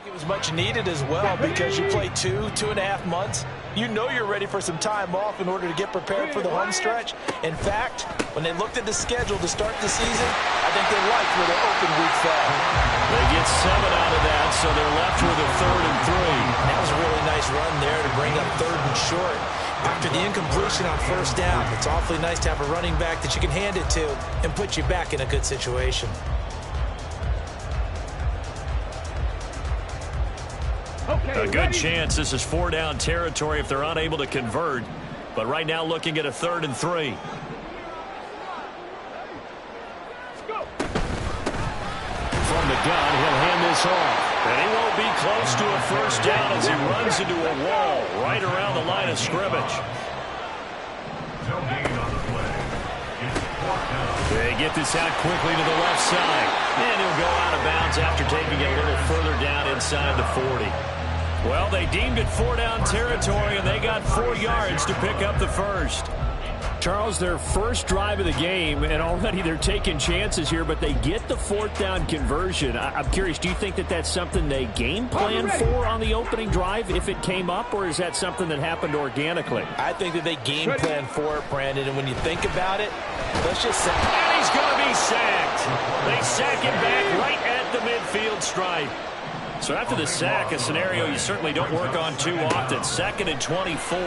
It was much needed as well because you play 2.5 months. You know you're ready for some time off in order to get prepared for the home stretch. In fact, when they looked at the schedule to start the season, I think they liked where their open week fell. They get 7 out of that, so they're left with a 3rd and 3. That was a really nice run there to bring up 3rd and short. After the incompletion on 1st down, it's awfully nice to have a running back that you can hand it to and put you back in a good situation. A good chance this is 4-down territory if they're unable to convert. But right now looking at a 3rd and 3. From the gun, he'll hand this off. And he won't be close to a 1st down as he runs into a wall right around the line of scrimmage. They get this out quickly to the left side. And he'll go out of bounds after taking it a little further down inside the 40. Well, they deemed it 4-down territory, and they got 4 yards to pick up the 1st. Charles, their first drive of the game, and already they're taking chances here, but they get the 4th down conversion. I'm curious, do you think that that's something they game plan for on the opening drive if it came up, or is that something that happened organically? I think that they game plan for it, Brandon, and when you think about it, let's just say... And he's going to be sacked. They sack him back right at the midfield stripe. So after the sack, a scenario you certainly don't work on too often. 2nd and 24.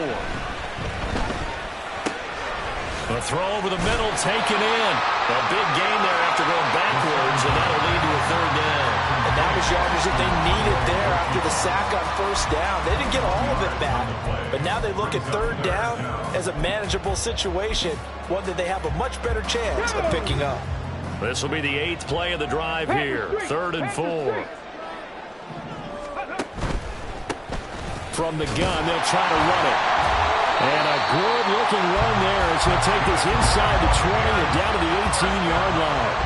The throw over the middle, taken in. A big gain there after going backwards, and that'll lead to a 3rd down. And that was yardage that they needed there after the sack on 1st down. They didn't get all of it back, but now they look at 3rd down as a manageable situation, one that they have a much better chance of picking up. This will be the 8th play of the drive here. 3rd and 4. From the gun, they'll try to run it. And a good-looking run there as he'll take this inside the 20 and down to the 18-yard line.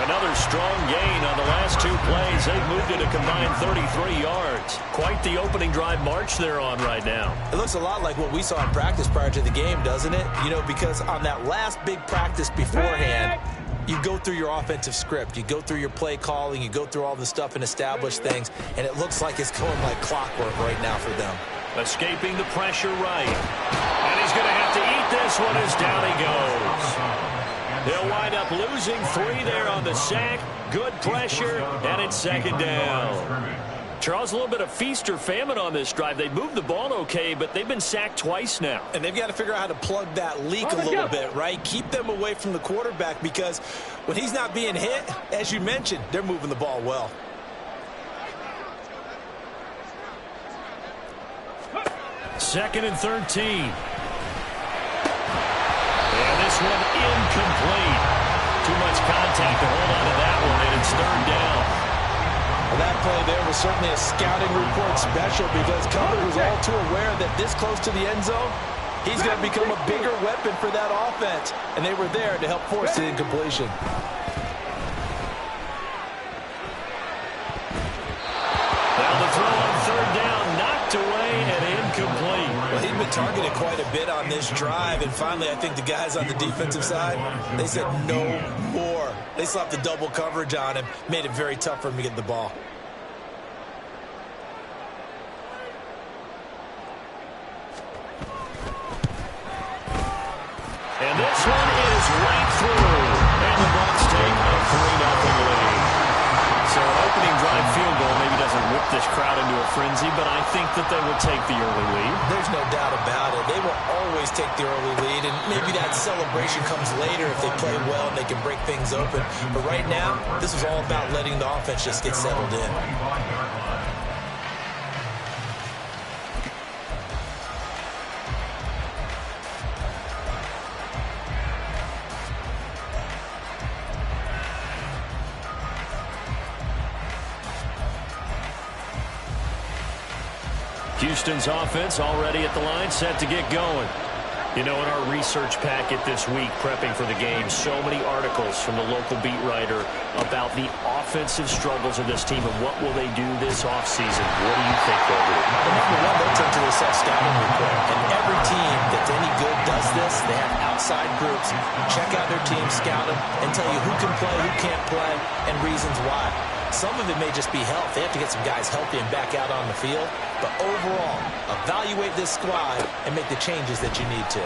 Another strong gain on the last 2 plays. They've moved it a combined 33 yards. Quite the opening drive march they're on right now. It looks a lot like what we saw in practice prior to the game, doesn't it? You know, because on that last big practice beforehand, you go through your offensive script. You go through your play calling. You go through all the stuff and establish things. And it looks like it's going like clockwork right now for them. Escaping the pressure right. And he's going to have to eat this one as down he goes. They'll wind up losing 3 there on the sack. Good pressure, and it's 2nd down. Charles, a little bit of feast or famine on this drive. They moved the ball okay, but they've been sacked twice now. And they've got to figure out how to plug that leak a little bit, right? Keep them away from the quarterback because when he's not being hit, as you mentioned, they're moving the ball well. Second and 13. And this one incomplete. Too much contact to hold on to that one, and it's 3rd down. Well, that play there was certainly a scouting report special because Cumberland was all too aware that this close to the end zone, he's going to become a bigger weapon for that offense. And they were there to help force the incompletion. Now the throw on 3rd down, knocked away and incomplete. Well, he'd been targeted quite a bit on this drive, and finally I think the guys on the defensive side, they said no more. They slapped the double coverage on him, made it very tough for him to get the ball. And this one is right through. And the Bucs take a 3-0 lead. So an opening drive field goal maybe doesn't whip this crowd into a frenzy, but I think that they will take the early lead. There's no doubt about it. They will always take the early lead, and maybe that celebration comes later if they play well and they can break things open. But right now, this is all about letting the offense just get settled in. Houston's offense already at the line, set to get going. You know, in our research packet this week, prepping for the game, so many articles from the local beat writer about the offensive struggles of this team, and what will they do this offseason? What do you think they'll do? Well, number one, they'll turn to the self-scouting report. And every team that's any good does this. They have outside groups, check out their team, scout them, and tell you who can play, who can't play, and reasons why. Some of it may just be health. They have to get some guys healthy and back out on the field. But overall, evaluate this squad and make the changes that you need to.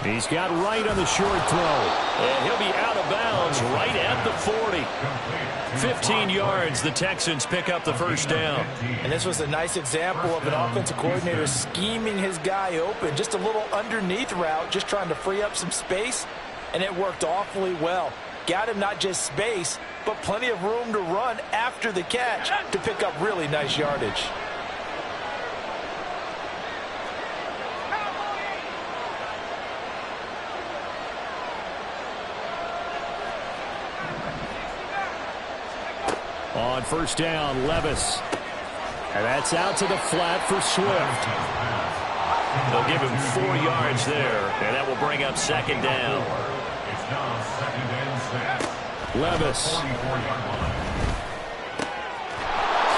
He's got right on the short throw. And he'll be out of bounds right at the 40. 15 yards, the Texans pick up the first down. And this was a nice example of an offensive coordinator scheming his guy open. Just a little underneath route, just trying to free up some space. And it worked awfully well. Got him not just space, but plenty of room to run after the catch to pick up really nice yardage. On first down, Levis. And that's out to the flat for Swift. They'll give him 4 yards there, and that will bring up second down. Levis.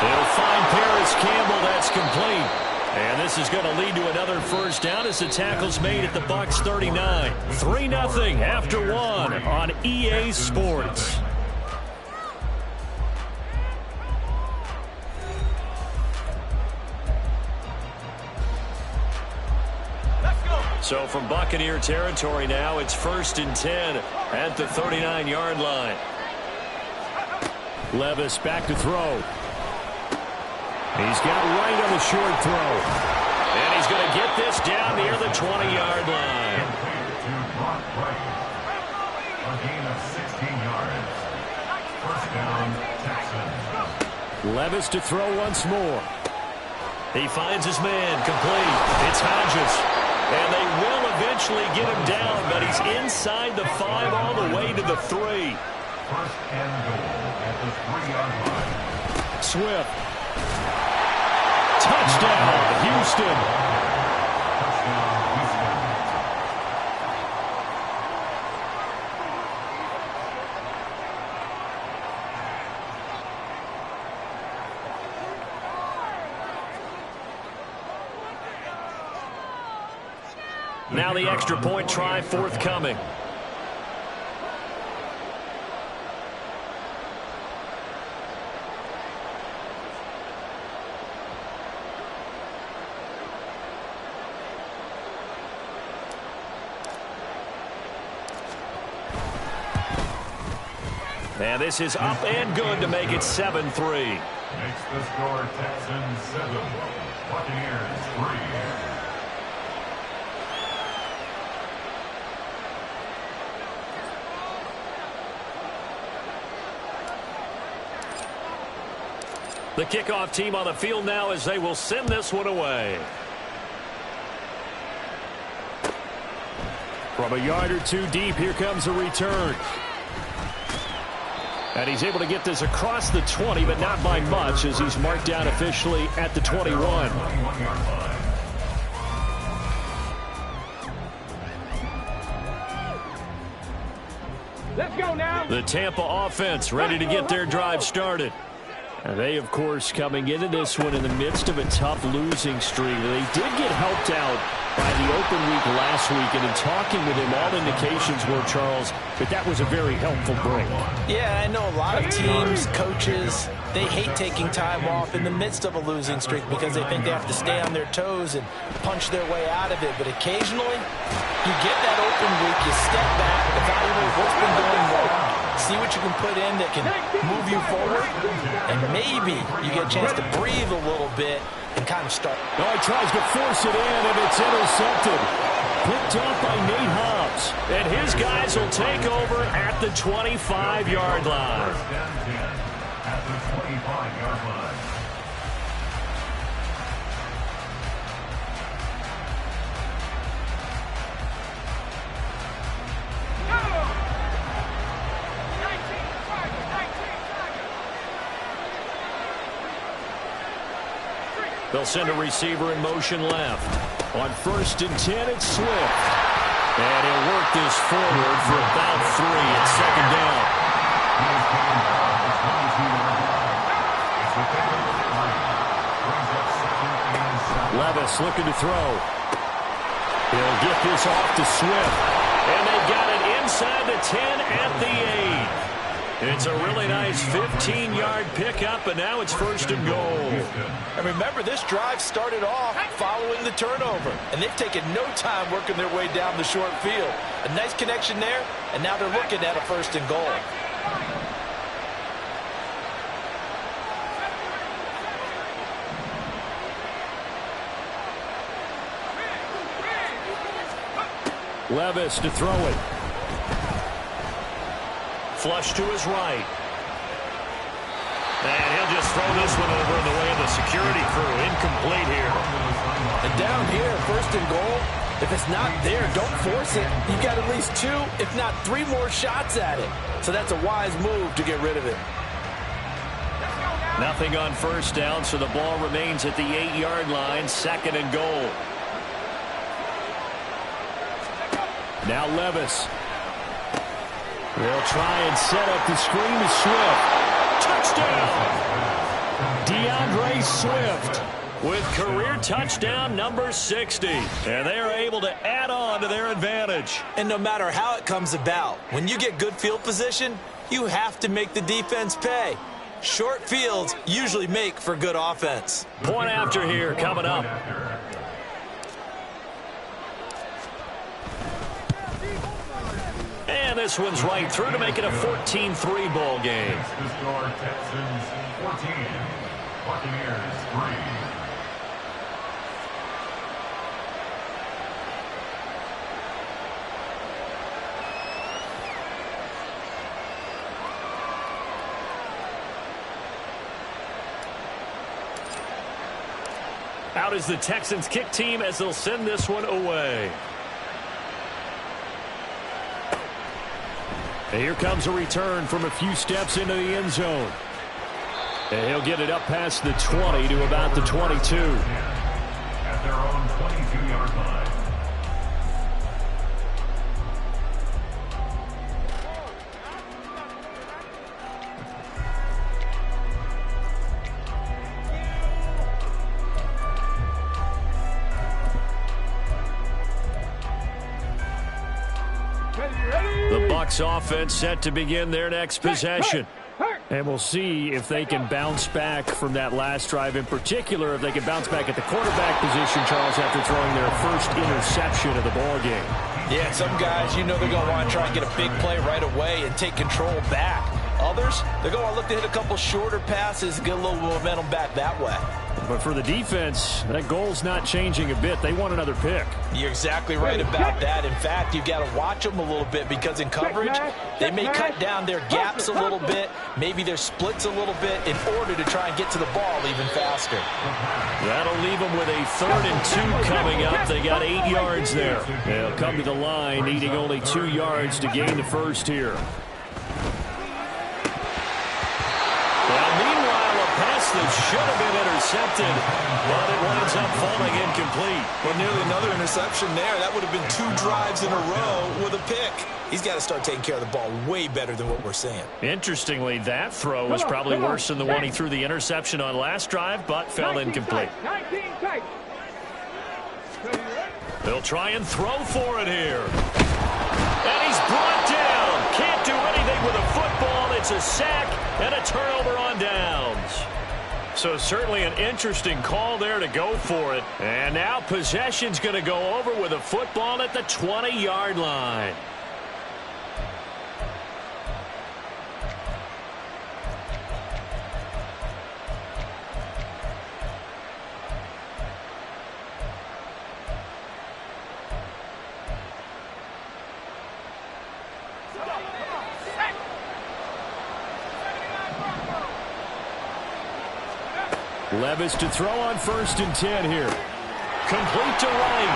He'll find Paris Campbell. That's complete. And this is going to lead to another first down as the tackle's made at the Bucs 39. 3-0 after 1 on EA Sports. So from Buccaneer territory now, it's 1st and 10 at the 39-yard line. Levis back to throw. He's got right on the short throw. And he's going to get this down near the 20-yard line. A gain of 16 yards. First down, Texans. Levis to throw once more. He finds his man, complete. It's Hodges. And they will eventually get him down, but he's inside the 5 all the way to the 3. First and goal at the 3-yard line. Swift. Touchdown, Houston. Touchdown, Houston. Now the extra point try forthcoming. And this is up and good to make it 7-3. Makes the score Texans 7, Buccaneers 3. The kickoff team on the field now as they will send this one away. From a yard or two deep, here comes a return. And he's able to get this across the 20, but not by much as he's marked down officially at the 21. Let's go now. The Tampa offense ready to get their drive started. And they, of course, coming into this one in the midst of a tough losing streak. They did get helped out by the open week last week, and in talking with him, all indications were, Charles, that was a very helpful break. Yeah, I know a lot of teams, coaches, they hate taking time off in the midst of a losing streak because they think they have to stay on their toes and punch their way out of it. But occasionally, you get that open week, you step back, evaluate what's been going wrong, see what you can put in that can move you forward, and maybe you get a chance to breathe a little bit and kind of start. Oh, he tries to force it in, and it's intercepted. Picked off by Nate Hobbs. And his guys will take over at the 25-yard line. First and 10 at the 25-yard line. They'll send a receiver in motion left. On 1st and 10, it's Swift. And he'll work this forward for about 3 at second down. is taken down at the 22-yard line. It's a pickup of 3. Brings up 2nd and 7. Levis looking to throw. He'll get this off to Swift. And they got it inside the 10 at the 8. It's a really nice 15-yard pickup, and now it's 1st and goal. And remember, this drive started off following the turnover, and they've taken no time working their way down the short field. A nice connection there, and now they're looking at a 1st and goal. Levis to throw it. Flush to his right. And he'll just throw this one over in the way of the security crew. Incomplete here. And down here, 1st and goal, if it's not there, don't force it. You've got at least 2, if not 3 more shots at it. So that's a wise move to get rid of it. Nothing on 1st down, so the ball remains at the 8-yard line, 2nd and goal. Now Levis. They'll try and set up the screen to Swift. Touchdown! DeAndre Swift with career touchdown number 60. And they are able to add on to their advantage. And no matter how it comes about, when you get good field position, you have to make the defense pay. Short fields usually make for good offense. Point after here coming up. And this one's right through to make it a 14-3 ball game. The score, Texans 14, Buccaneers 3. Out is the Texans kick team as they'll send this one away. And here comes a return from a few steps into the end zone. And he'll get it up past the 20 to about the 22. At their own 22-yard line. The Bucs offense set to begin their next possession. And we'll see if they can bounce back from that last drive, in particular if they can bounce back at the quarterback position, Charles, after throwing their first interception of the ballgame. Yeah, some guys, you know they're going to want to try and get a big play right away and take control back. Others, they're going to look to hit a couple shorter passes and get a little momentum back that way. But for the defense, that goal's not changing a bit. They want another pick. You're exactly right about that. In fact, you've got to watch them a little bit because in coverage, they may cut down their gaps a little bit, maybe their splits a little bit in order to try and get to the ball even faster. That'll leave them with a 3rd and 2 coming up. They got 8 yards there. They'll come to the line, needing only 2 yards to gain the first here. That should have been intercepted, but it winds up falling incomplete. Well, nearly another interception there. That would have been 2 drives in a row with a pick. He's got to start taking care of the ball way better than what we're seeing. Interestingly, that throw was probably worse than the one he threw the interception on last drive, but fell incomplete. They'll try and throw for it here. And he's brought down. Can't do anything with a football. It's a sack and a turnover on downs. So certainly an interesting call there to go for it. And now possession's going to go over with a football at the 20-yard line. Levis to throw on 1st and 10 here. Complete to right.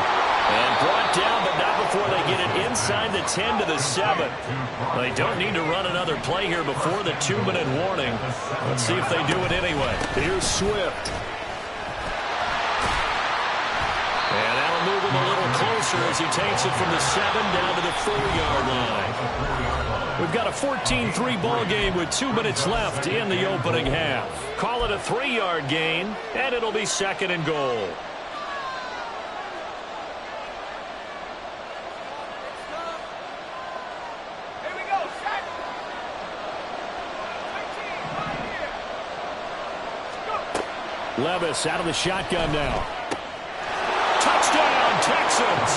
And brought down, but not before they get it inside the 10 to the 7. They don't need to run another play here before the 2-minute warning. Let's see if they do it anyway. Here's Swift. And that'll move him a little closer closer as he takes it from the 7 down to the 4-yard line. We've got a 14-3 ball game with 2 minutes left in the opening half. Call it a 3-yard gain, and it'll be 2nd and goal. Levis out of the shotgun now. Touchdown, Texans!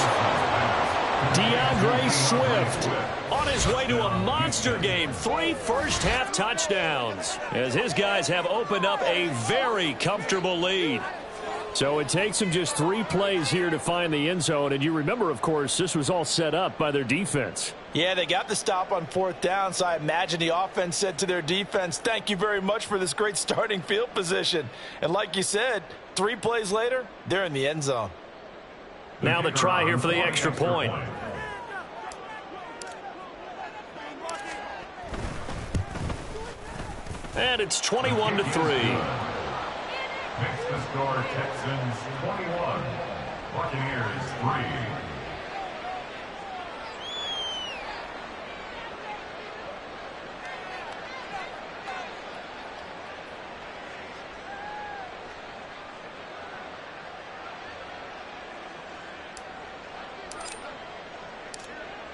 DeAndre Swift on his way to a monster game. 3 first-half touchdowns as his guys have opened up a very comfortable lead. So it takes them just 3 plays here to find the end zone. And you remember, of course, this was all set up by their defense. Yeah, they got the stop on 4th down, so I imagine the offense said to their defense, thank you very much for this great starting field position. And like you said, 3 plays later, they're in the end zone. Now the try here for the extra point. And it's 21-3. Makes the score Texans 21, Buccaneers 3.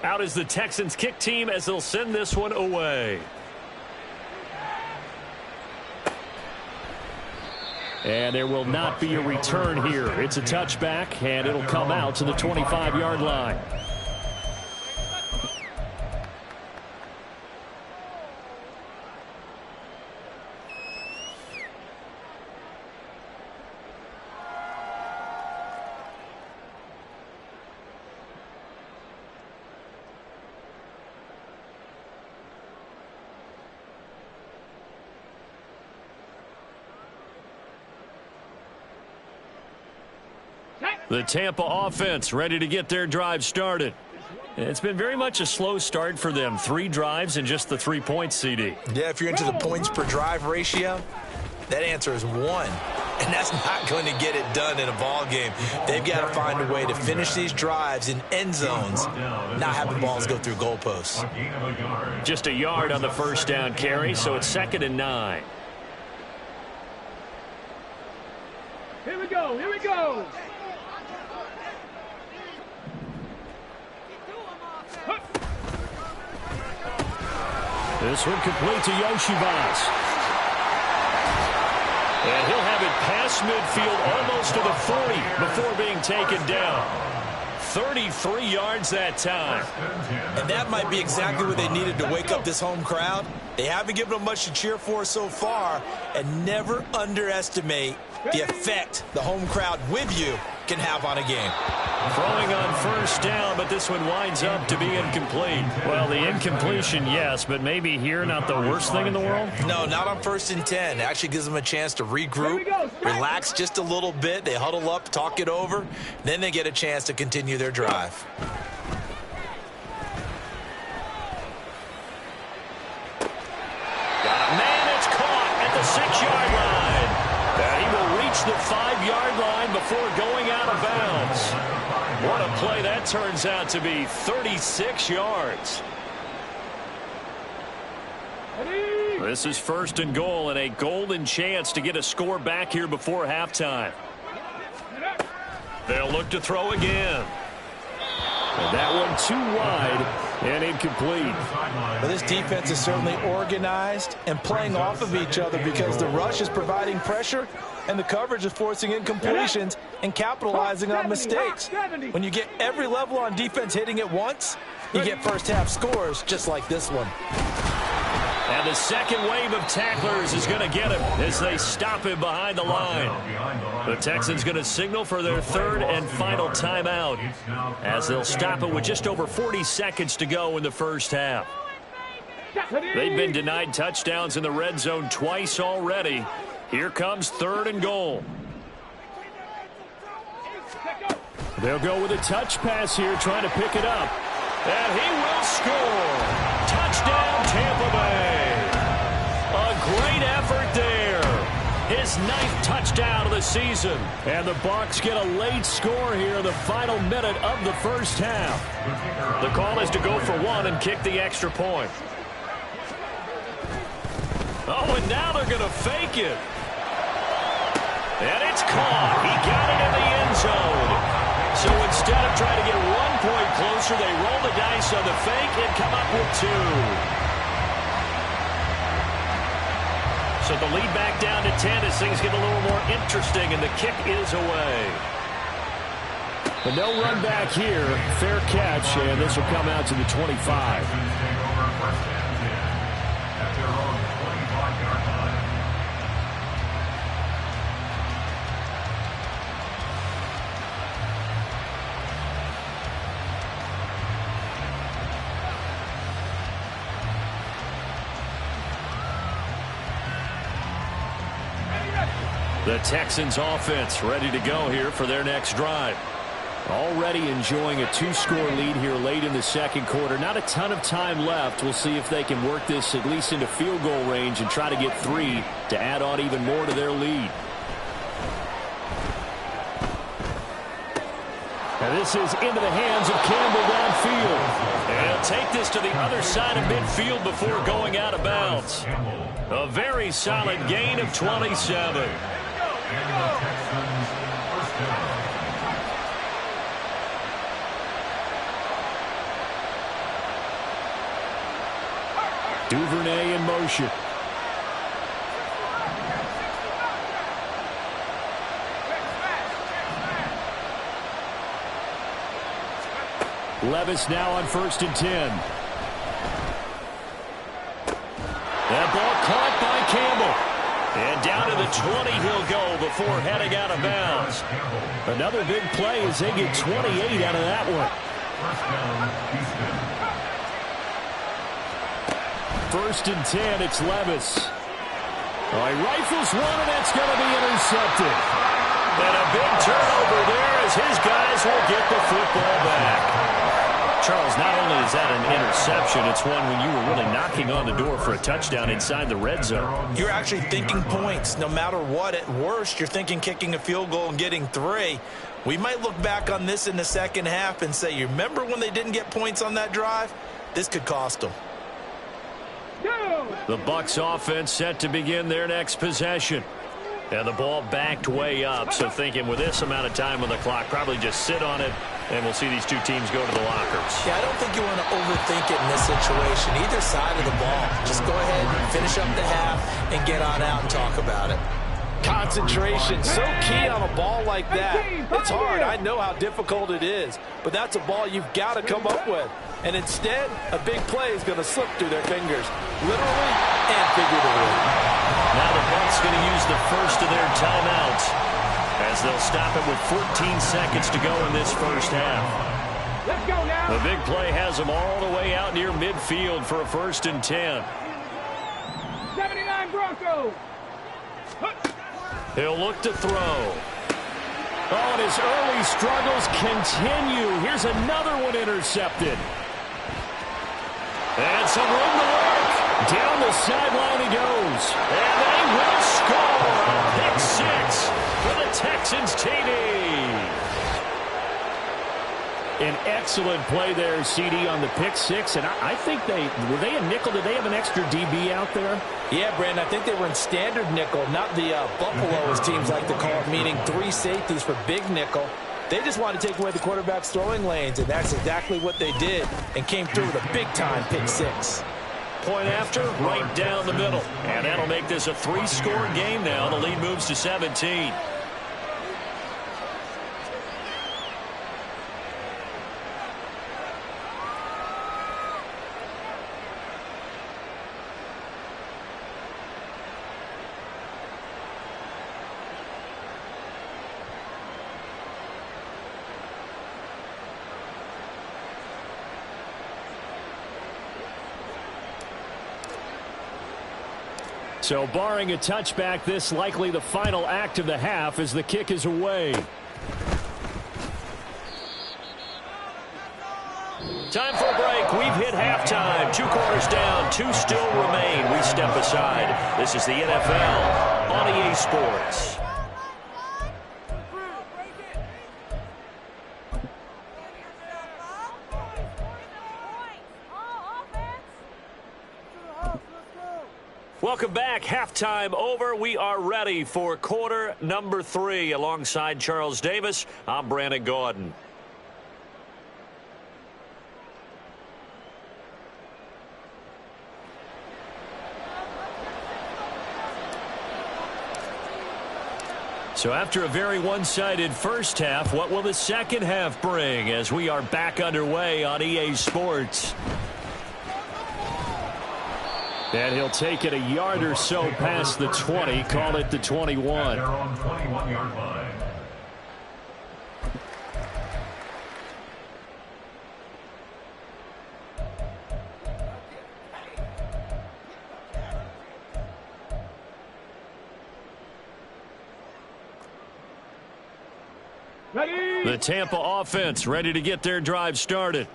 Out is the Texans kick team as they'll send this one away. And there will not be a return here. It's a touchback, and it'll come out to the 25-yard line. The Tampa offense ready to get their drive started. It's been very much a slow start for them. 3 drives and just the 3 points, CD. Yeah, if you're into the points per drive ratio, that answer is 1. And that's not going to get it done in a ball game. They've got to find a way to finish these drives in end zones, not having balls go through goalposts. Just a yard on the first down carry, so it's 2nd and 9. Here we go, here we go. This one complete to Yoshibas. And he'll have it past midfield almost to the 40 before being taken down. 33 yards that time. And that might be exactly what they needed to wake up this home crowd. They haven't given them much to cheer for so far, and never underestimate the effect the home crowd with you can have on a game. Throwing on first down, but this one winds up to be incomplete. Well, the incompletion, yes, but maybe here not the worst thing in the world? No, not on 1st and 10. It actually gives them a chance to regroup, relax just a little bit. They huddle up, talk it over, then they get a chance to continue their drive. Got a man that's caught at the 6-yard line. And he will reach the 5-yard line before going out of bounds. What a play that turns out to be. 36 yards. This is 1st and goal and a golden chance to get a score back here before halftime. They'll look to throw again. And that one too wide and incomplete. Well, this defense is certainly organized and playing off of each other because the rush is providing pressure and the coverage is forcing incompletions and capitalizing on mistakes. When you get every level on defense hitting at once, you get first-half scores just like this one. And the second wave of tacklers is going to get him as they stop him behind the line. The Texans going to signal for their 3rd and final timeout as they'll stop it with just over 40 seconds to go in the first half. They've been denied touchdowns in the red zone twice already. Here comes 3rd and goal. They'll go with a touch pass here, trying to pick it up. And he will score. Touchdown, Tampa Bay. A great effort there. his 9th touchdown of the season. And the Bucs get a late score here in the final minute of the first half. The call is to go for one and kick the extra point. Oh, and now they're going to fake it. And it's caught. He got it in the end zone. So instead of trying to get 1 point closer, they roll the dice on the fake and come up with 2. So the lead back down to 10 as things get a little more interesting, and the kick is away. But no run back here. Fair catch, and this will come out to the 25. The Texans offense ready to go here for their next drive. Already enjoying a 2-score lead here late in the second quarter. Not a ton of time left. We'll see if they can work this at least into field goal range and try to get 3 to add on even more to their lead. And this is into the hands of Campbell downfield. And he'll take this to the other side of midfield before going out of bounds. A very solid gain of 27. Duvernay in motion. Levis now on 1st and 10. That ball caught by Campbell. And down to the 20 he'll go before heading out of bounds. Another big play as they get 28 out of that one. 1st and 10, it's Levis. Oh, he rifles one, and that's going to be intercepted. And a big turnover there as his guys will get the football back. Charles, not only is that an interception, it's one when you were really knocking on the door for a touchdown inside the red zone. You're actually thinking points. No matter what, at worst, you're thinking kicking a field goal and getting 3. We might look back on this in the second half and say, you remember when they didn't get points on that drive? This could cost them. The Bucs offense set to begin their next possession. And the ball backed way up, so thinking with this amount of time on the clock, probably just sit on it, and we'll see these two teams go to the lockers. Yeah, I don't think you want to overthink it in this situation. Either side of the ball. Just go ahead, finish up the half, and get on out and talk about it. Concentration, so key on a ball like that. It's hard. I know how difficult it is, but that's a ball you've got to come up with. And instead, a big play is going to slip through their fingers, literally and figuratively. Now the Bucs going to use the first of their timeouts as they'll stop it with 14 seconds to go in this first half. Let's go now. The big play has them all the way out near midfield for a 1st and 10. 79 Broncos. He'll look to throw. Oh, and his early struggles continue. Here's another one intercepted. And some room to work. Down the sideline he goes. And they will score. Pick 6 for the Texans TD. An excellent play there, CD, on the pick 6. And I think were they a nickel? Did they have an extra DB out there? Yeah, Brandon, I think they were in standard nickel, not the Buffalo, as teams like to call it, meaning 3 safeties for big nickel. They just wanted to take away the quarterback's throwing lanes, and that's exactly what they did and came through with a big-time pick 6. Point after, right down the middle. And that'll make this a 3-score game now. The lead moves to 17. So barring a touchback, this likely the final act of the half as the kick is away. Time for a break. We've hit halftime. 2 quarters down, 2 still remain. We step aside. This is the NFL on EA Sports. Welcome back. Halftime over. We are ready for quarter number 3. Alongside Charles Davis, I'm Brandon Gordon. So after a very one-sided first half, what will the second half bring as we are back underway on EA Sports? And he'll take it a yard or so past the 20, call it the 21. They're on 21-yard line. The Tampa offense ready to get their drive started.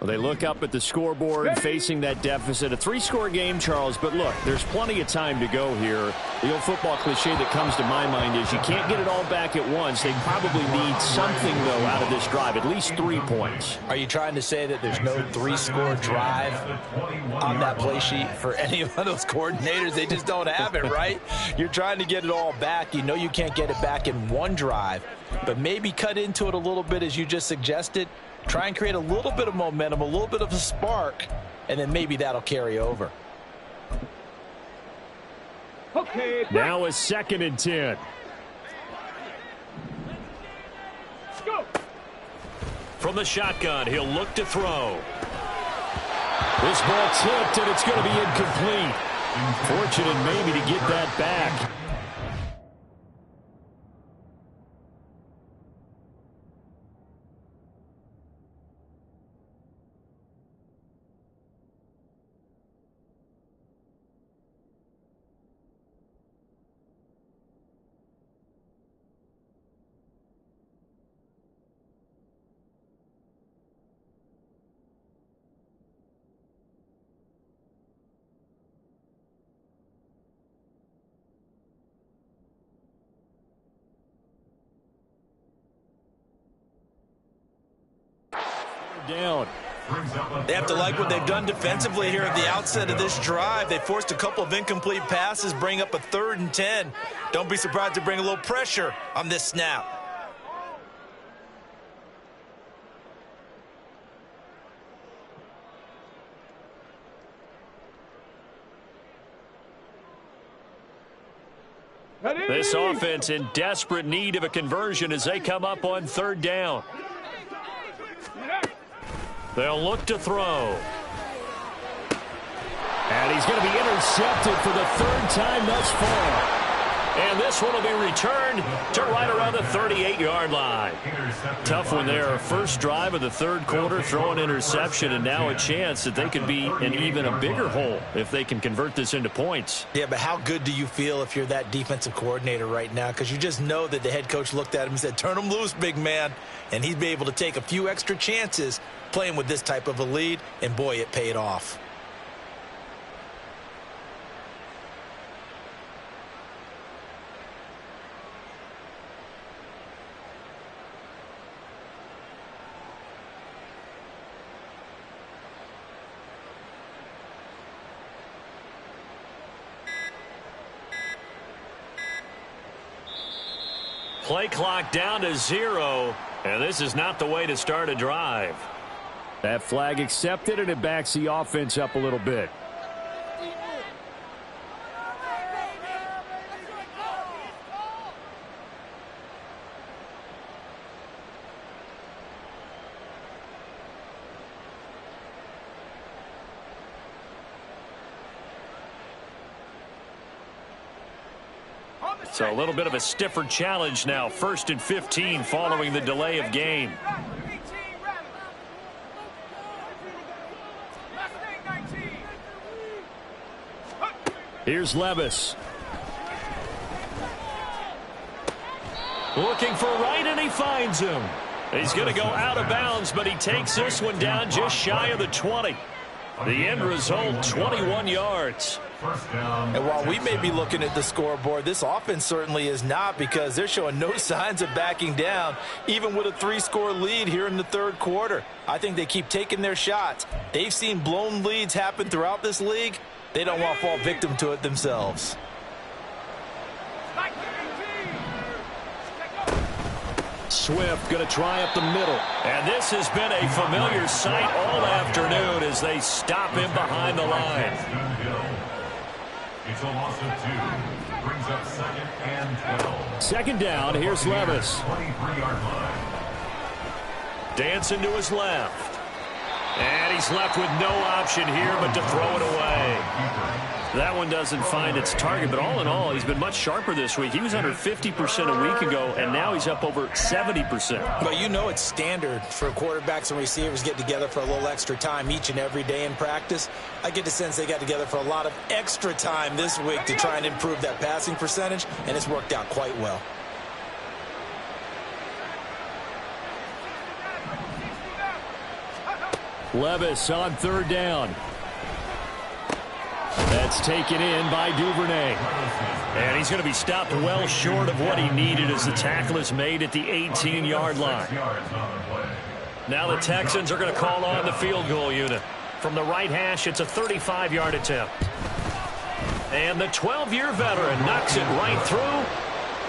Well, they look up at the scoreboard facing that deficit. A 3-score game, Charles, but look, there's plenty of time to go here. The old football cliche that comes to my mind is you can't get it all back at once. They probably need something, though, out of this drive, at least 3 points. Are you trying to say that there's no 3-score drive on that play sheet for any of those coordinators? They just don't have it, right? You're trying to get it all back. You know you can't get it back in one drive, but maybe cut into it a little bit as you just suggested. Try and create a little bit of momentum, a little bit of a spark, and then maybe that'll carry over. Okay. Now a 2nd and 10. Go. From the shotgun, he'll look to throw. This ball tipped, and it's going to be incomplete. Fortunate maybe to get that back. Down. They have to like what they've done defensively here at the outset of this drive. They forced a couple of incomplete passes, bring up a 3rd and 10. Don't be surprised to bring a little pressure on this snap. This offense in desperate need of a conversion as they come up on 3rd down. They'll look to throw. And he's going to be intercepted for the 3rd time thus far. And this one will be returned to right around the 38-yard line. Tough one there. First drive of the 3rd quarter, throw an interception, and now a chance that they could be in even a bigger hole if they can convert this into points. Yeah, but how good do you feel if you're that defensive coordinator right now? Because you just know that the head coach looked at him and said, turn him loose, big man. And he'd be able to take a few extra chances playing with this type of a lead, and boy, it paid off. Play clock down to 0, and this is not the way to start a drive. That flag accepted, and it backs the offense up a little bit. So a little bit of a stiffer challenge now. 1st and 15 following the delay of game. Here's Levis. Looking for right, and he finds him. He's going to go out of bounds, but he takes this one down just shy of the 20. The end result, 21 yards. And while we may be looking at the scoreboard, this offense certainly is not, because they're showing no signs of backing down, even with a 3-score lead here in the third quarter. I think they keep taking their shots. They've seen blown leads happen throughout this league. They don't want to fall victim to it themselves. Swift going to try up the middle. And this has been a familiar sight all afternoon as they stop him behind the line. It's a loss of 2. Brings up 2nd and 12. Second down, here's Levis. 23-yard line. Dancing to his left. And he's left with no option here but to throw it away. That one doesn't find its target, but all in all, he's been much sharper this week. He was under 50% a week ago, and now he's up over 70%. But you know it's standard for quarterbacks and receivers get together for a little extra time each and every day in practice. I get the sense they got together for a lot of extra time this week to try and improve that passing percentage, and it's worked out quite well. Levis on third down. That's taken in by Duvernay. And he's going to be stopped well short of what he needed as the tackle is made at the 18-yard line. Now the Texans are going to call on the field goal unit. From the right hash, it's a 35-yard attempt. And the 12-year veteran knocks it right through.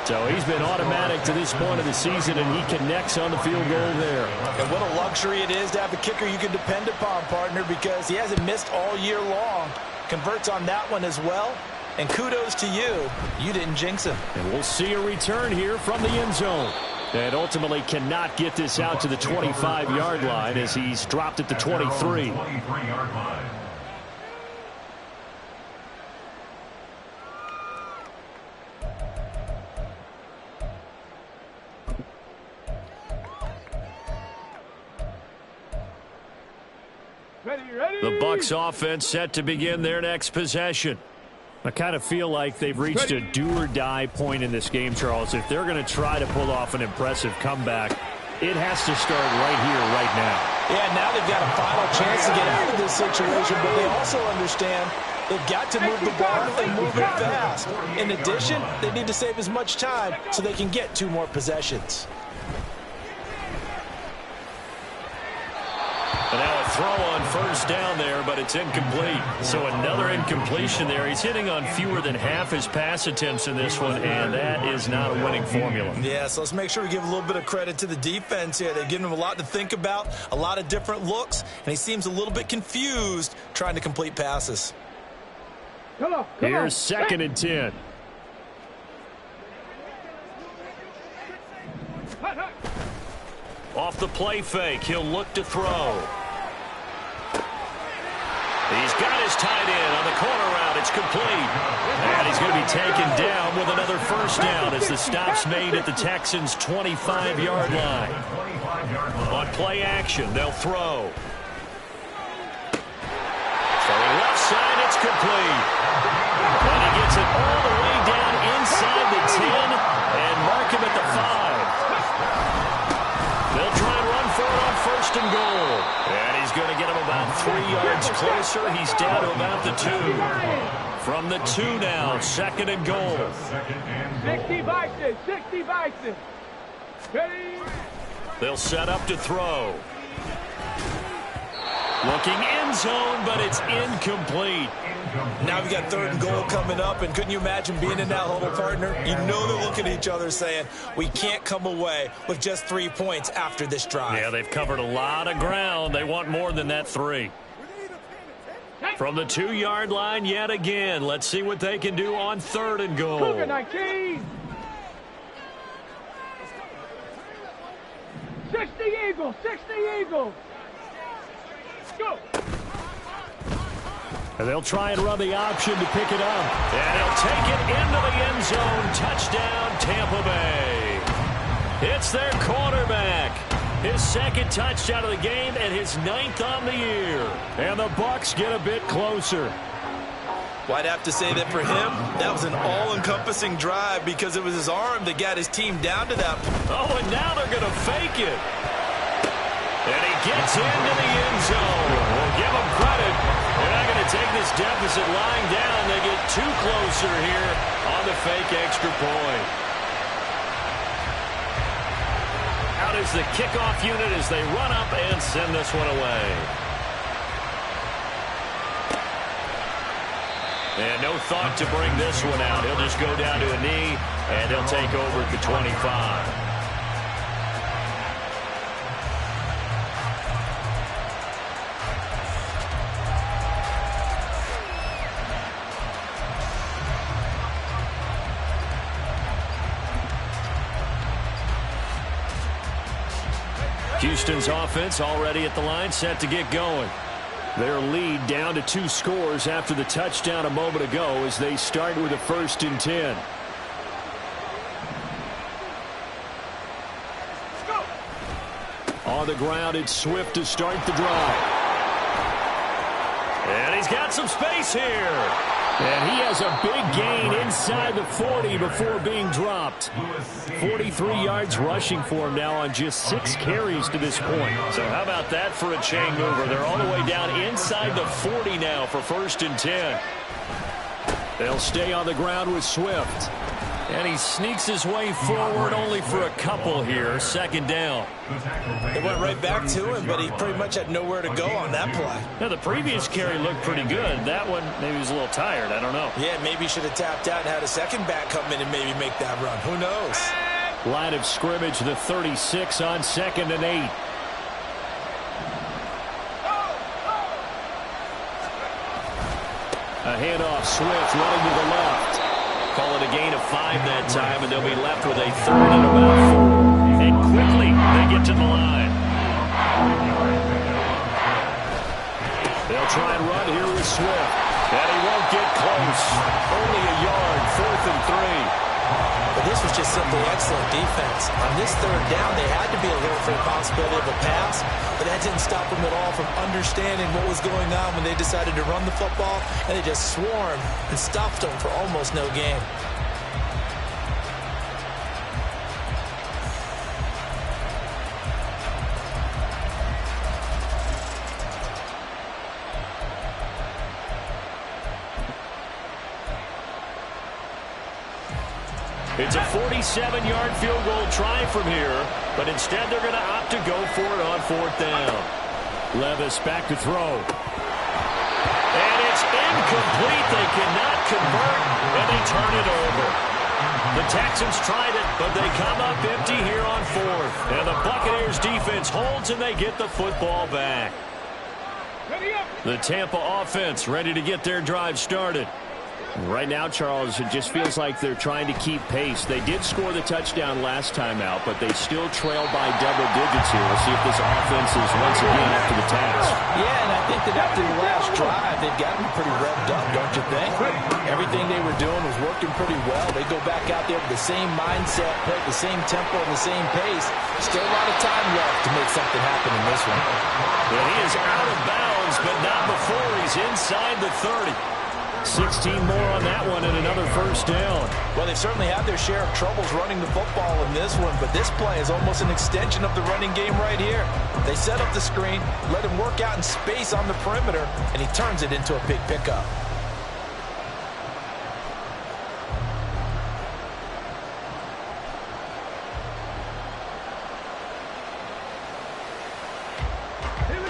So he's been automatic to this point of the season, and he connects on the field goal there. And what a luxury it is to have a kicker you can depend upon, partner, because he hasn't missed all year long. Converts on that one as well. And kudos to you. You didn't jinx him. And we'll see a return here from the end zone. And ultimately cannot get this out to the 25-yard line as he's dropped at the 23. 23-yard line. The Bucs offense set to begin their next possession. I kind of feel like they've reached a do-or-die point in this game, Charles. If they're going to try to pull off an impressive comeback, it has to start right here, right now. Yeah, now they've got a final chance to get out of this situation, but they also understand they've got to move the ball and move it fast. In addition, they need to save as much time so they can get 2 more possessions. And now a throw on first down there, but it's incomplete. So another incompletion there. He's hitting on fewer than half his pass attempts in this one, and that is not a winning formula. Yeah, so let's make sure we give a little bit of credit to the defense here. They've given him a lot to think about, a lot of different looks, and he seems a little bit confused trying to complete passes. Here's 2nd and 10. Off the play fake, he'll look to throw. He's got his tight end on the corner route. It's complete. And he's going to be taken down with another first down as the stop's made at the Texans' 25-yard line. On play action, they'll throw. Throwing left side, it's complete. And he gets it all the way down inside the 10 and mark him at the 5. They'll try and run for it on 1st and goal. And he's going to get him about 3 yards closer. He's down to about the 2. From the 2 now, 2nd and goal. 60 Vikings, 60 Vikings. They'll set up to throw. Looking end zone, but it's incomplete. Now we've got 3rd and goal coming up, and couldn't you imagine being in that huddle, partner? You know they're looking at each other saying, we can't come away with just 3 points after this drive. Yeah, they've covered a lot of ground. They want more than that 3. From the 2-yard line yet again. Let's see what they can do on 3rd and goal. Cougar 19. 60 Eagles, 60 Eagles. Go. And they'll try and run the option to pick it up. And he'll take it into the end zone. Touchdown, Tampa Bay. It's their quarterback. His 2nd touchdown of the game and his 9th on the year. And the Bucs get a bit closer. Well, I'd have to say that for him, that was an all-encompassing drive because it was his arm that got his team down to that. Oh, and now they're going to fake it. And he gets into the end zone. We'll give him credit. take this deficit lying down. They get two closer here on the fake extra point. Out is the kickoff unit as they run up and send this one away. And no thought to bring this one out. He'll just go down to a knee, and he'll take over at the 25. Houston's offense already at the line, set to get going. Their lead down to 2 scores after the touchdown a moment ago as they start with a 1st and 10. On the ground, it's Swift to start the drive. And he's got some space here. And he has a big gain inside the 40 before being dropped. 43 yards rushing for him now on just 6 carries to this point. So how about that for a chain mover? They're all the way down inside the 40 now for 1st and 10. They'll stay on the ground with Swift. And he sneaks his way forward only for a couple here. 2nd down. It went right back to him, but he pretty much had nowhere to go on that play. Now, the previous carry looked pretty good. That one, maybe he was a little tired. I don't know. Yeah, maybe he should have tapped out and had a second back come in and maybe make that run. Who knows? Line of scrimmage, the 36 on 2nd and 8. A handoff, Swift running to the left. Call it a gain of 5 that time, and they'll be left with a 3rd and about 4. And quickly, they get to the line. They'll try and run here with Swift. And he won't get close. Only a yard, 4th and 3. But this was just simply excellent defense. On this 3rd down, they had to be alert for the possibility of a pass, but that didn't stop them at all from understanding what was going on when they decided to run the football, and they just swarmed and stuffed them for almost no gain. It's a 47-yard field goal try from here, but instead they're going to opt to go for it on 4th down. Levis back to throw. And it's incomplete. They cannot convert, and they turn it over. The Texans tried it, but they come up empty here on 4th. And the Buccaneers defense holds, and they get the football back. The Tampa offense ready to get their drive started. Right now, Charles, it just feels like they're trying to keep pace. They did score the touchdown last time out, but they still trail by double digits here. We'll see if this offense is once again up to the task. Yeah, and I think that after the last drive, they've gotten pretty revved up, don't you think? Everything they were doing was working pretty well. They go back out there with the same mindset, play at the same tempo and the same pace. Still a lot of time left to make something happen in this one. Well, he is out of bounds, but not before he's inside the 30. 16 more on that one and another 1st down. Well, they've certainly had their share of troubles running the football in this one, but this play is almost an extension of the running game right here. They set up the screen, let him work out in space on the perimeter, and he turns it into a big pickup. Here we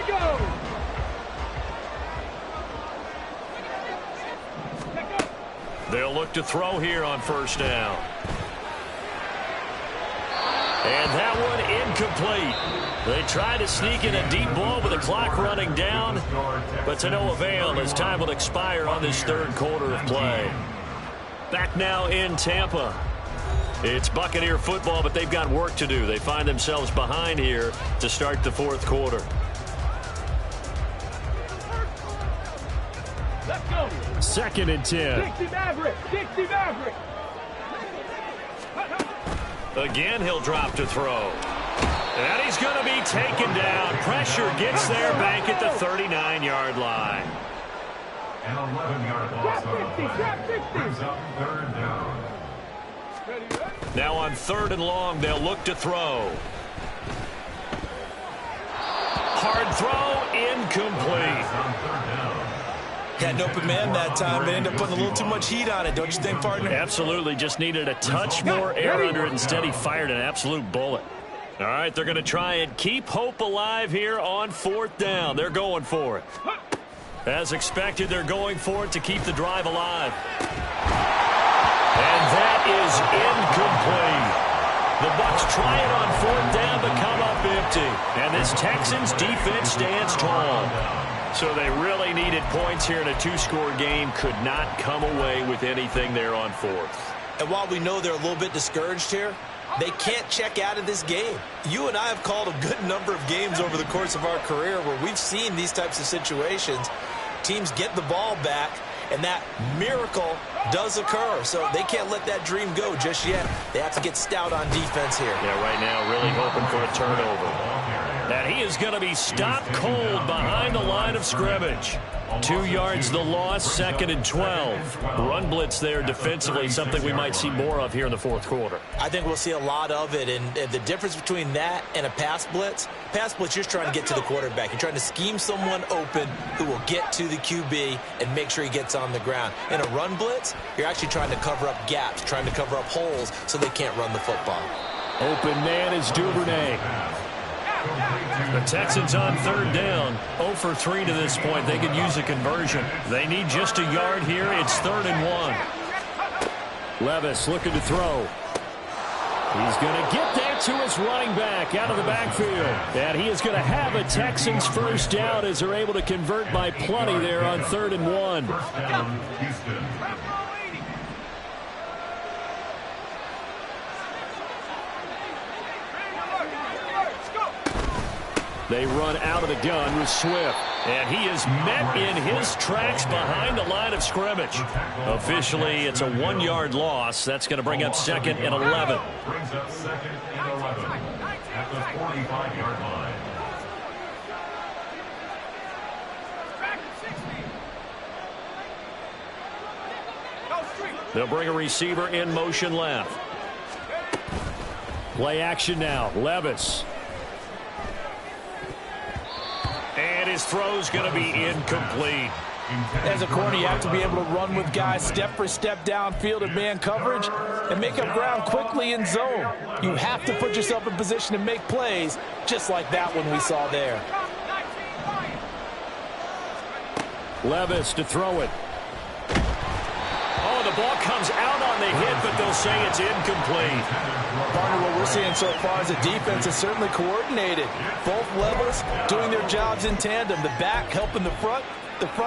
go. They'll look to throw here on 1st down. And that one incomplete. They try to sneak in a deep ball with the clock running down, but to no avail as time will expire on this 3rd quarter of play. Back now in Tampa. It's Buccaneer football, but they've got work to do. They find themselves behind here to start the 4th quarter. Let's go. 2nd and 10. 60 Maverick. 60 Maverick. Again, he'll drop to throw. And he's going to be taken down. Pressure gets there back at the 39-yard line. An 11-yard loss on the play. Brings up 3rd down. Now on 3rd and long, they'll look to throw. Hard throw, incomplete. Had an open man that time, but ended up putting a little too much heat on it, don't you think, partner? Absolutely. Just needed a touch more air under it. Instead, he fired an absolute bullet. All right, they're going to try and keep hope alive here on 4th down. They're going for it. As expected, they're going for it to keep the drive alive. And that is incomplete. The Bucs try it on 4th down to come up empty. And this Texans defense stands tall. So they really needed points here in a 2-score game. Could not come away with anything there on 4th. And while we know they're a little bit discouraged here, they can't check out of this game. You and I have called a good number of games over the course of our career where we've seen these types of situations. Teams get the ball back, and that miracle does occur. So they can't let that dream go just yet. They have to get stout on defense here. Yeah, right now really hoping for a turnover. And he is going to be stopped cold behind the line of scrimmage. 2 yards the loss, 2nd and 12. Run blitz there defensively, something we might see more of here in the 4th quarter. I think we'll see a lot of it, and the difference between that and a pass blitz, you're just trying to get to the quarterback. You're trying to scheme someone open who will get to the QB and make sure he gets on the ground. In a run blitz, you're actually trying to cover up gaps, trying to cover up holes so they can't run the football. Open man is Duvernay. The Texans on 3rd down, 0 for 3 to this point. They could use a conversion. They need just a yard here. It's 3rd and 1. Levis looking to throw. He's going to get that to his running back out of the backfield. And he is going to have a Texans first down as they're able to convert by plenty there on 3rd and 1. They run out of the gun with Swift. And he is met in his tracks behind the line of scrimmage. Officially, it's a 1-yard loss. That's going to bring up 2nd and 11. Brings up 2nd and 11 at the 45-yard line. They'll bring a receiver in motion left. Play action now. Levis. And his throw's going to be incomplete. As a corner, you have to be able to run with guys step for step downfield in man coverage and make up ground quickly in zone. You have to put yourself in position to make plays, just like that one we saw there. Levis to throw it. Oh, the ball comes out on the hit, but they'll say it's incomplete. Partner, what we're seeing so far is the defense is certainly coordinated. Both levels doing their jobs in tandem. The back helping the front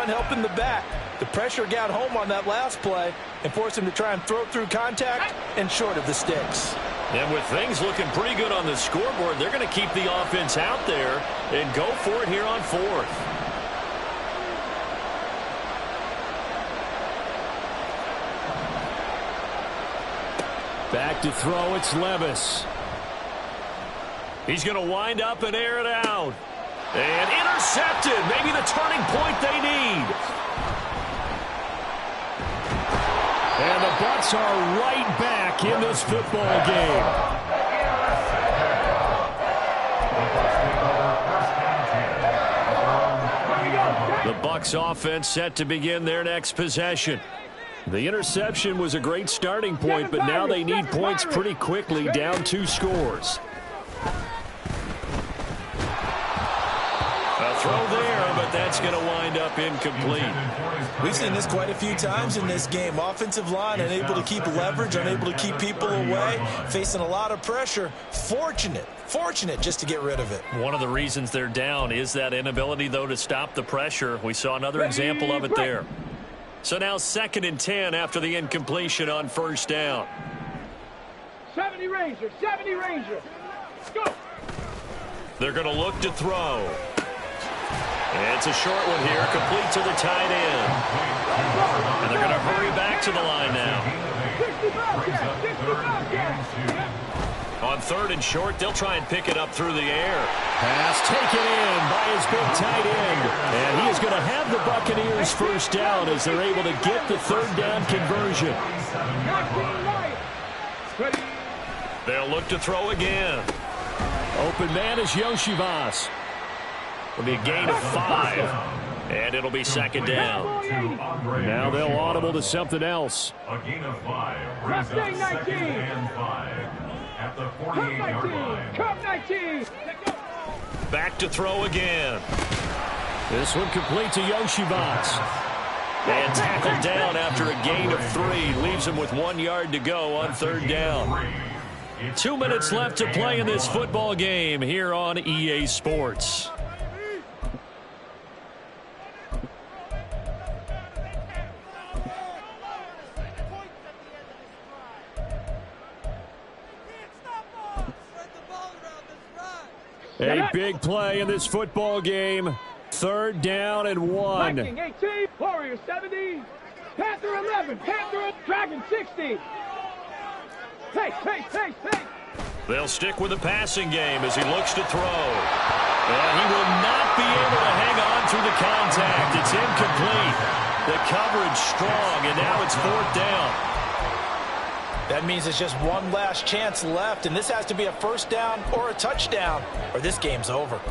helping the back. The pressure got home on that last play and forced him to try and throw through contact and short of the sticks. And with things looking pretty good on the scoreboard, they're going to keep the offense out there and go for it here on 4th. Back to throw, it's Levis. He's going to wind up and air it out. And intercepted, maybe the turning point they need. And the Bucs are right back in this football game. The Bucs offense set to begin their next possession. The interception was a great starting point, but now they need points pretty quickly, down 2 scores. A throw there, but that's going to wind up incomplete. We've seen this quite a few times in this game. Offensive line unable to keep leverage, unable to keep people away, facing a lot of pressure. Fortunate just to get rid of it. One of the reasons they're down is that inability, though, to stop the pressure. We saw another example of it there. So now 2nd and 10 after the incompletion on 1st down. 70 Ranger, 70 Ranger. Go. They're going to look to throw. And it's a short one here, complete to the tight end. And they're going to hurry back to the line now. 65. On 3rd and short, they'll try and pick it up through the air. Pass taken in by his big tight end. And he is going to have the Buccaneers first down as they're able to get the 3rd down conversion. They'll look to throw again. Open man is Yoshivas. Will be a gain of 5. And it'll be second down. Now they'll audible to something else. A gain of 5 brings up 2nd and 5 at the 48-yard line. Come 19. Back to throw again. This one complete to Yoshibats. And tackled down after a gain of 3. Leaves him with 1 yard to go on 3rd down. 2 minutes left to play in this football game here on EA Sports. A big play in this football game. 3rd down and 1. Viking 18, Warrior 70, Panther 11, Panther, Dragon 60. Hey. They'll stick with the passing game as he looks to throw. And he will not be able to hang on through the contact. It's incomplete. The coverage strong, and now it's 4th down. That means there's just one last chance left, and this has to be a 1st down or a touchdown, or this game's over.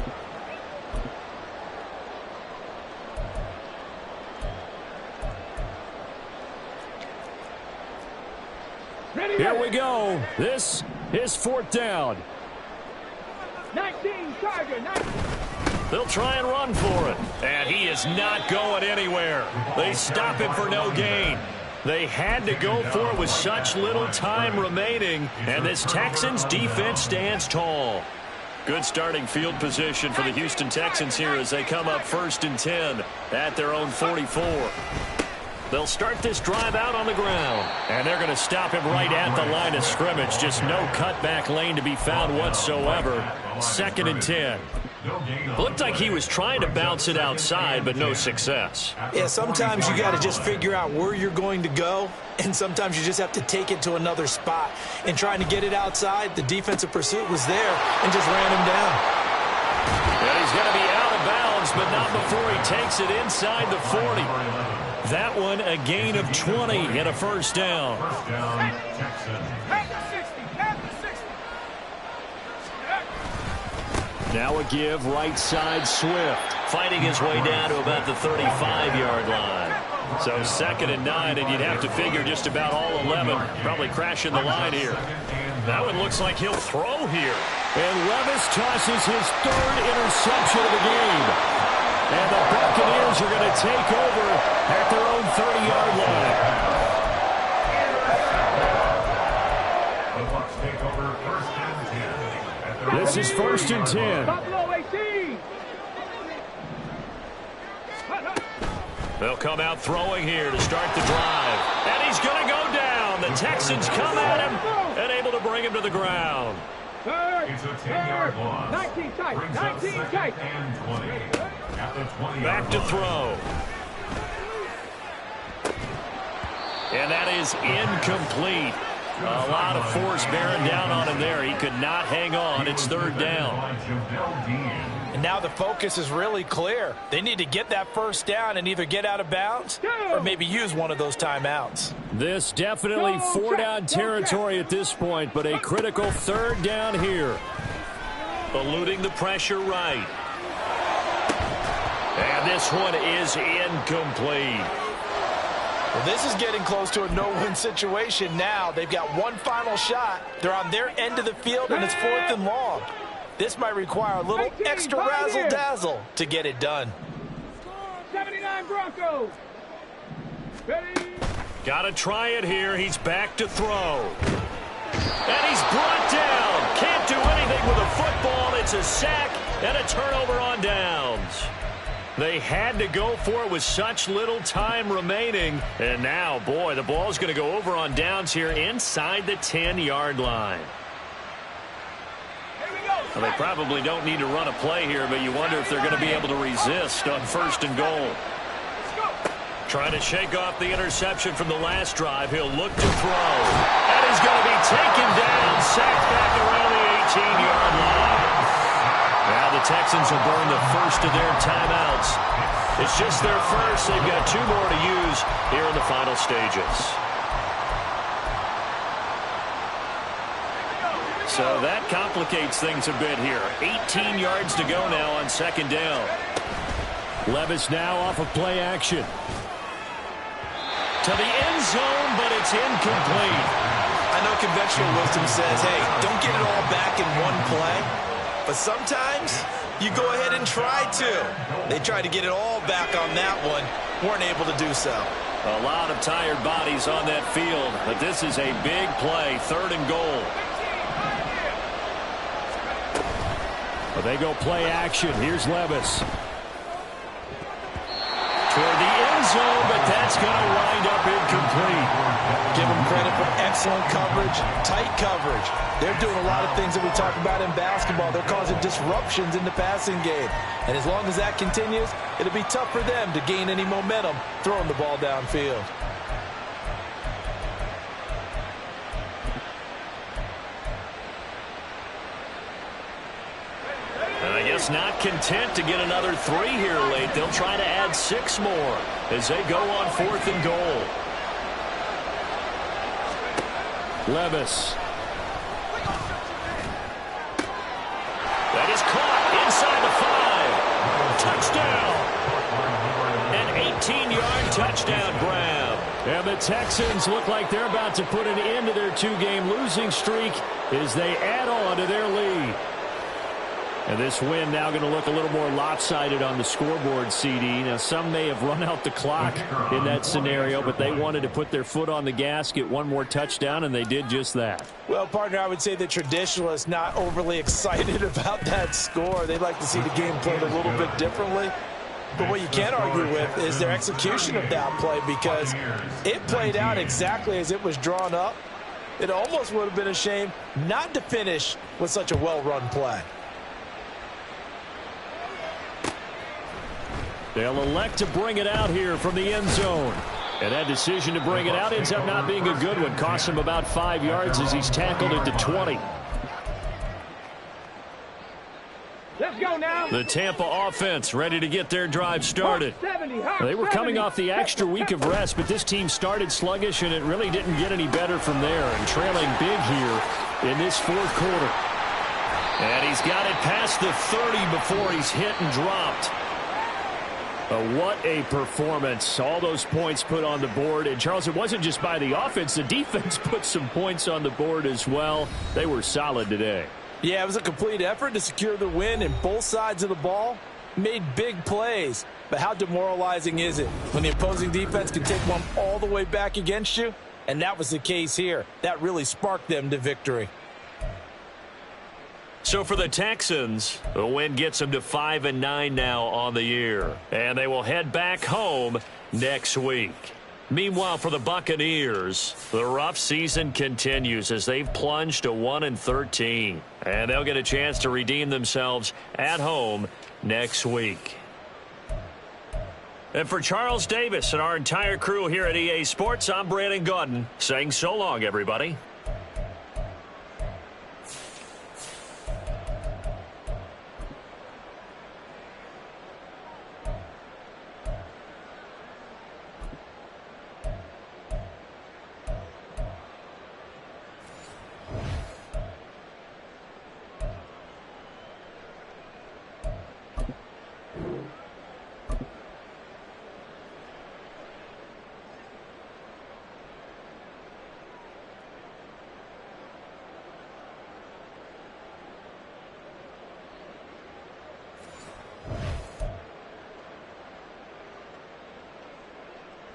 Here we go. This is 4th down. 19, Tiger, 19. They'll try and run for it. And he is not going anywhere. They stop him for no gain. They had to go for it with such little time remaining, and this Texans defense stands tall. Good starting field position for the Houston Texans here as they come up 1st and 10 at their own 44. They'll start this drive out on the ground, and they're going to stop him right at the line of scrimmage. Just no cutback lane to be found whatsoever. 2nd and 10. Looked like he was trying to bounce it outside, but no success. Yeah, sometimes you got to just figure out where you're going to go, and sometimes you just have to take it to another spot. And trying to get it outside, the defensive pursuit was there and just ran him down. And he's going to be out of bounds, but not before he takes it inside the 40. That one a gain of 20 and a 1st down. First down, Texans. Now a give right side Swift. Fighting his way down to about the 35-yard line. So 2nd and 9, and you'd have to figure just about all 11 probably crashing the line here. That one looks like he'll throw here. And Levis tosses his 3rd interception of the game. And the Buccaneers are going to take over at their own 30-yard line. The Bucs take over 1st and 10. This is 1st and 10. Buffalo 18. They'll come out throwing here to start the drive. And he's going to go down. The Texans come at him and able to bring him to the ground. It's a 10-yard loss. 19 tight. Brings up 19 2nd tight. and 20 at the 20-yard Back to line. throw. And that is incomplete. A lot of force bearing down on him there. He could not hang on. It's 3rd down. And now the focus is really clear. They need to get that 1st down and either get out of bounds or maybe use one of those timeouts. This definitely 4-down territory at this point, but a critical 3rd down here. Eluding the pressure right. And this one is incomplete. Well, this is getting close to a no-win situation now. They've got one final shot. They're on their end of the field, and it's 4th and long. This might require a little extra razzle-dazzle to get it done. 79 Broncos. Ready? Got to try it here. He's back to throw. And he's brought down. Can't do anything with a football. It's a sack and a turnover on downs. They had to go for it with such little time remaining. And now, boy, the ball's going to go over on downs here inside the 10-yard line. Well, they probably don't need to run a play here, but you wonder if they're going to be able to resist on 1st and goal. Trying to shake off the interception from the last drive. He'll look to throw. And he's going to be taken down, sacked back around the 18-yard line. Now the Texans will burn the first of their timeouts. It's just their first. They've got 2 more to use here in the final stages. So that complicates things a bit here. 18 yards to go now on 2nd down. Levis now off of play action. To the end zone, but it's incomplete. I know conventional wisdom says, hey, don't get it all back in one play. But sometimes you go ahead and try to. They tried to get it all back on that one. Weren't able to do so. A lot of tired bodies on that field, but this is a big play, 3rd and goal. Well, they go play action. Here's Levis. Toward the end zone, but that's going to wind up incomplete. Give them credit for excellent coverage, tight coverage. They're doing a lot of things that we talk about in basketball. They're causing disruptions in the passing game. And as long as that continues, it'll be tough for them to gain any momentum throwing the ball downfield. I guess not content to get another 3 here late. They'll try to add 6 more as they go on 4th and goal. Levis. That is caught inside the 5. Touchdown. An 18-yard touchdown grab. And the Texans look like they're about to put an end to their 2-game losing streak as they add on to their lead. And this win now going to look a little more lopsided on the scoreboard, CD. Now, some may have run out the clock in that scenario, but they wanted to put their foot on the gas, get one more touchdown, and they did just that. Well, partner, I would say the traditionalists not overly excited about that score. They'd like to see the game played a little bit differently. But what you can't argue with is their execution of that play, because it played out exactly as it was drawn up. It almost would have been a shame not to finish with such a well-run play. They'll elect to bring it out here from the end zone. And that decision to bring it out ends up not being a good one. Cost him about 5 yards as he's tackled at the 20. Let's go now. The Tampa offense ready to get their drive started. They were coming off the extra week of rest, but this team started sluggish, and it really didn't get any better from there. And trailing big here in this 4th quarter. And he's got it past the 30 before he's hit and dropped. What a performance. All those points put on the board. And, Charles, it wasn't just by the offense. The defense put some points on the board as well. They were solid today. Yeah, it was a complete effort to secure the win, and both sides of the ball made big plays. But how demoralizing is it when the opposing defense can take one all the way back against you? And that was the case here. That really sparked them to victory. So for the Texans, the win gets them to 5-9 now on the year. And they will head back home next week. Meanwhile, for the Buccaneers, the rough season continues as they've plunged to 1-13. And they'll get a chance to redeem themselves at home next week. And for Charles Davis and our entire crew here at EA Sports, I'm Brandon Gaudin saying so long, everybody.